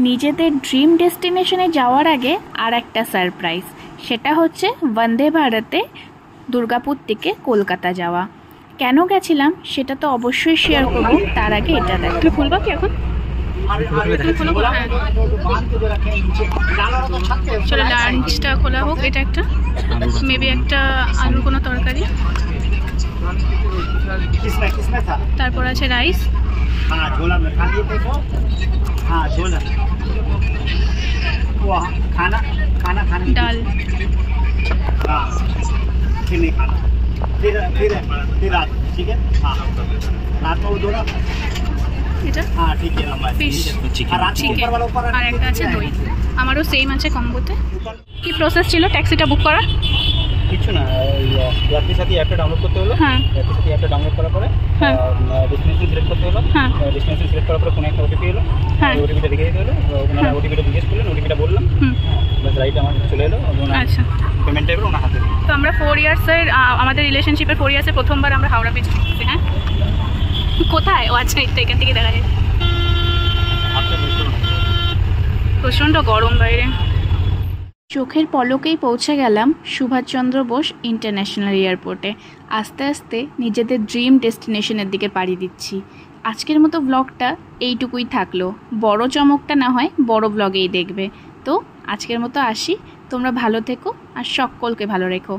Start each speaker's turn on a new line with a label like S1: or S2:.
S1: নিজেদের ড্রিম ডেস্টিনেশনে যাওয়ার আগে আর একটা সারপ্রাইজ, সেটা হচ্ছে বন্দে ভারতে দুর্গাপুর থেকে কলকাতা যাওয়া। কেন গেছিলাম সেটা তো অবশ্যই শেয়ার করব, তার আগে এটা দেখো। তুমি খুলবা কি এখন? চলো লাঞ্চটা খোলা হোক। এটা একটা মেবি একটা আলুর কোনো তরকারি, তারপর আছে রাইস, ডাল, এটা ফিশ চিকেন, আর একটা আছে দই। আমারও সেম আছে কম্বোতে। কি প্রসেস ছিল ট্যাক্সিটা বুক করা?
S2: কিছু না, ইয়ারটির সাথে অ্যাপটা ডাউনলোড করতে হলো।
S1: হ্যাঁ,
S2: ইয়ারটির সাথে অ্যাপটা ডাউনলোড করার পরে ডেস্টিনেশন সিলেক্ট করতে হলো। ডেস্টিনেশন সিলেক্ট করার পরে কোনো একটা ওটিপি এলো, ওটিপিটা লিখে দিতে হলো। ওনারা ওটিপিটা জিজ্ঞেস করলেন, ওটিপিটা বললাম, বাস রাইট আমার চলে এলো।
S1: আচ্ছা,
S2: পেমেন্ট টাইপের ওনার হাতে।
S1: তো আমরা 4 ইয়ার্সের আমাদের রিলেশনশিপের 4 ইয়ার্সে প্রথমবার আমরা হাওড়া ব্রিজ ঘুরছি। হ্যাঁ, কোথায়? ও আচ্ছা, এখান থেকে দেখা যায়। প্রচণ্ড গরম বাইরে। চোখের পলকেই পৌঁছে গেলাম সুভাষচন্দ্র বোস ইন্টারন্যাশনাল এয়ারপোর্টে। আস্তে আস্তে নিজেদের ড্রিম ডেস্টিনেশনের দিকে পাড়ি দিচ্ছি। আজকের মতো ব্লগটা এইটুকুই থাকলো। বড় চমকটা না হয় বড় ব্লগেই দেখবে। তো আজকের মতো আসি, তোমরা ভালো থেকো আর সকলকে ভালো রেখো।